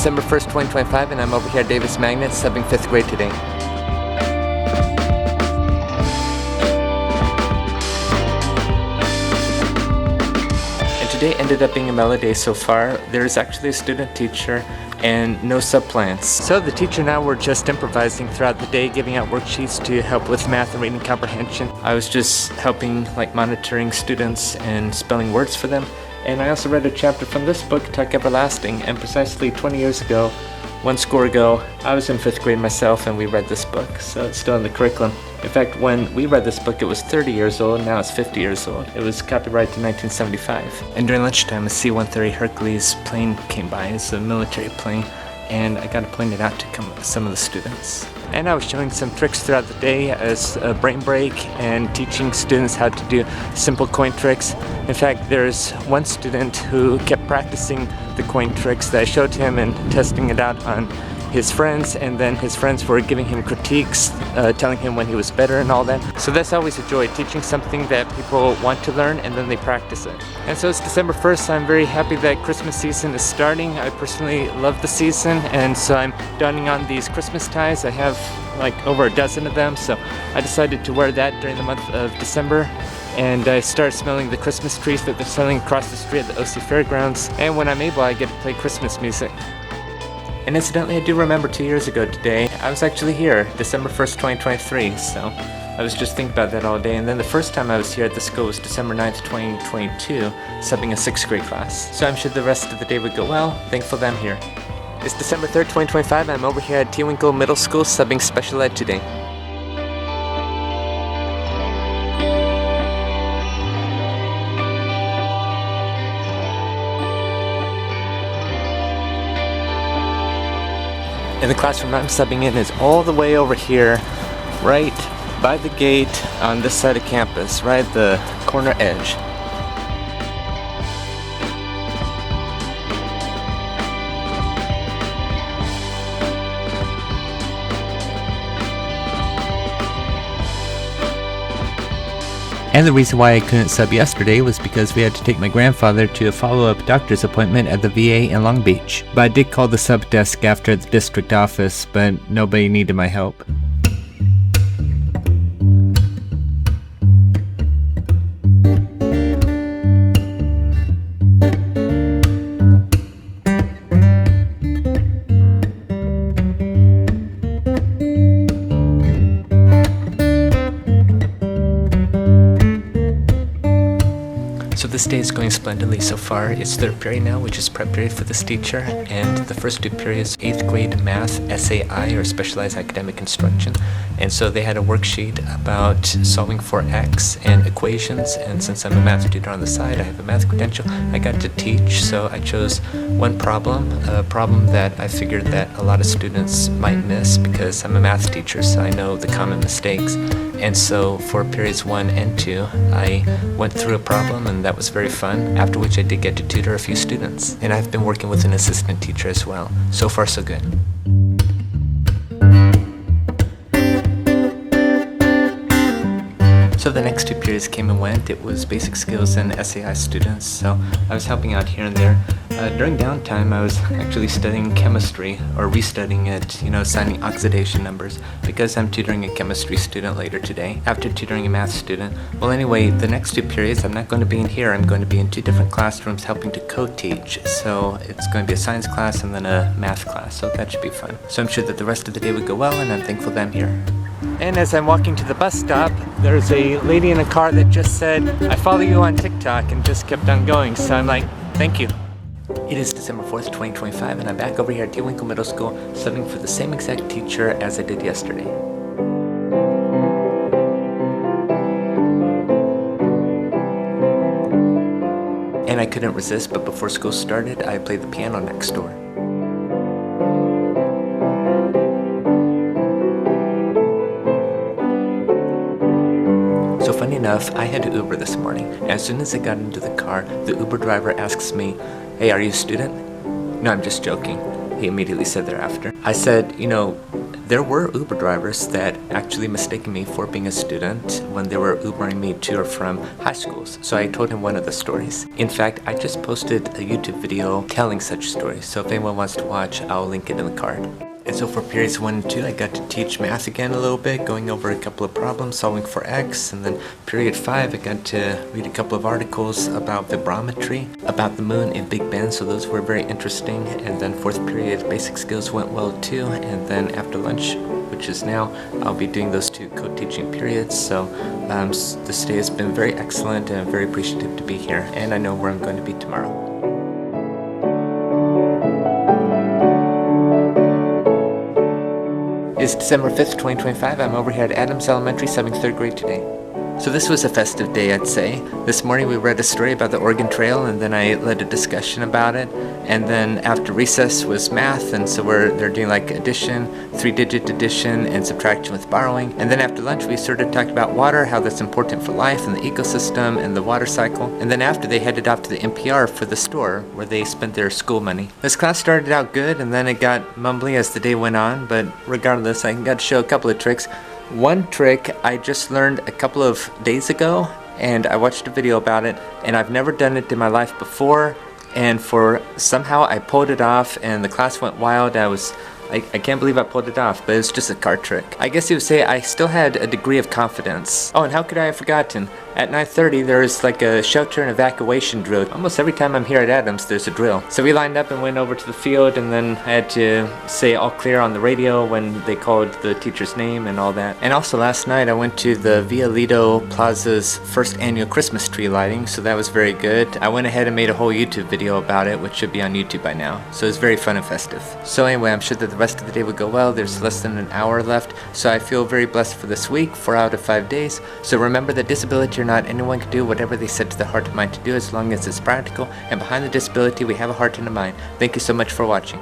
December 1st, 2025, and I'm over here at Davis Magnet, subbing 5th grade today. And today ended up being a mellow day so far. There's actually a student teacher and no subplans. So the teacher and I were just improvising throughout the day, giving out worksheets to help with math and reading comprehension. I was just helping, monitoring students and spelling words for them. And I also read a chapter from this book, Tuck Everlasting, and precisely 20 years ago, one score ago, I was in 5th grade myself and we read this book, so it's still in the curriculum. In fact, when we read this book, it was 30 years old, now it's 50 years old. It was copyrighted in 1975. And during lunchtime, a C-130 Hercules plane came by. It's a military plane, and I got to point it out to some of the students. And I was showing some tricks throughout the day as a brain break and teaching students how to do simple coin tricks. In fact, there's one student who kept practicing the coin tricks that I showed him and testing it out on his friends, and then his friends were giving him critiques, telling him when he was better and all that. So that's always a joy, teaching something that people want to learn and then they practice it. And so it's December 1st, so I'm very happy that Christmas season is starting. I personally love the season, and so I'm donning on these Christmas ties. I have over a dozen of them, so I decided to wear that during the month of December. And I started smelling the Christmas trees that they're selling across the street at the OC Fairgrounds. And when I'm able, I get to play Christmas music. And incidentally, I do remember 2 years ago today, I was actually here, December 1st, 2023, so I was just thinking about that all day. And then the first time I was here at the school was December 9th, 2022, subbing a 6th grade class. So I'm sure the rest of the day would go well, thankful that I'm here. It's December 3rd, 2025, and I'm over here at TeWinkle Middle School, subbing special ed today. And the classroom I'm subbing in is all the way over here, right by the gate on this side of campus, right at the corner edge. And the reason why I couldn't sub yesterday was because we had to take my grandfather to a follow-up doctor's appointment at the VA in Long Beach. But I did call the sub desk after the district office, but nobody needed my help. So this day is going splendidly so far. It's 3rd period now, which is prep period for this teacher, and the first 2 periods, 8th grade math, SAI, or specialized academic instruction. And so they had a worksheet about solving for X and equations, and since I'm a math tutor on the side, I have a math credential, I got to teach. So I chose one problem, a problem that I figured that a lot of students might miss because I'm a math teacher, so I know the common mistakes. And so for periods 1 and 2, I went through a problem, and that was very fun, after which I did get to tutor a few students. And I've been working with an assistant teacher as well. So far, so good. So the next 2 periods came and went. It was basic skills and SAI students, so I was helping out here and there. During downtime, I was actually studying chemistry, or restudying it, assigning oxidation numbers, because I'm tutoring a chemistry student later today, after tutoring a math student. Well, anyway, the next 2 periods, I'm not going to be in here. I'm going to be in 2 different classrooms helping to co-teach. So it's going to be a science class and then a math class, so that should be fun. So I'm sure that the rest of the day would go well, and I'm thankful that I'm here. And as I'm walking to the bus stop, there's a lady in a car that just said, "I follow you on TikTok," and just kept on going. So I'm like, thank you. It is December 4th, 2025, and I'm back over here at TeWinkle Middle School, subbing for the same exact teacher as I did yesterday. And I couldn't resist, but before school started, I played the piano next door. So funny enough, I had to Uber this morning, and as soon as I got into the car, the Uber driver asks me, "Hey, are you a student?" "No, I'm just joking," he immediately said thereafter. I said, there were Uber drivers that actually mistaken me for being a student when they were Ubering me to or from high schools. So I told him one of the stories. In fact, I just posted a YouTube video telling such stories. So if anyone wants to watch, I'll link it in the card. And so for periods 1 and 2, I got to teach math again a little bit, going over a couple of problems, solving for X. And then period 5, I got to read a couple of articles about vibrometry, about the moon in Big Ben, so those were very interesting. And then 4th period, basic skills went well too. And then after lunch, which is now, I'll be doing those 2 co-teaching periods. So this day has been very excellent, and I'm very appreciative to be here. And I know where I'm going to be tomorrow. It's December 5th, 2025. I'm over here at Adams Elementary, subbing 3rd grade today. So this was a festive day, I'd say. This morning we read a story about the Oregon Trail, and then I led a discussion about it. And then after recess was math, and so they're doing like addition, 3-digit addition, and subtraction with borrowing. And then after lunch we sort of talked about water, how that's important for life and the ecosystem and the water cycle. And then after, they headed off to the NPR for the store where they spent their school money. This class started out good, and then it got mumbly as the day went on, but regardless, I got to show a couple of tricks. One trick I just learned a couple of days ago, and I watched a video about it, and I've never done it in my life before, and somehow I pulled it off, and the class went wild. I can't believe I pulled it off, but it's just a card trick. I guess you would say I still had a degree of confidence. Oh, and how could I have forgotten? At 9:30, there's like a shelter and evacuation drill. Almost every time I'm here at Adams, there's a drill. So we lined up and went over to the field, and then I had to say all clear on the radio when they called the teacher's name and all that. And also last night, I went to the Via Lido Plaza's first annual Christmas tree lighting, so that was very good. I went ahead and made a whole YouTube video about it, which should be on YouTube by now. So it's very fun and festive. So anyway, I'm sure that the rest of the day would go well. There's less than an hour left, so I feel very blessed for this week, 4 out of 5 days. So remember that disability or not, anyone can do whatever they set to their heart and mind to do as long as it's practical, and behind the disability we have a heart and a mind. Thank you so much for watching.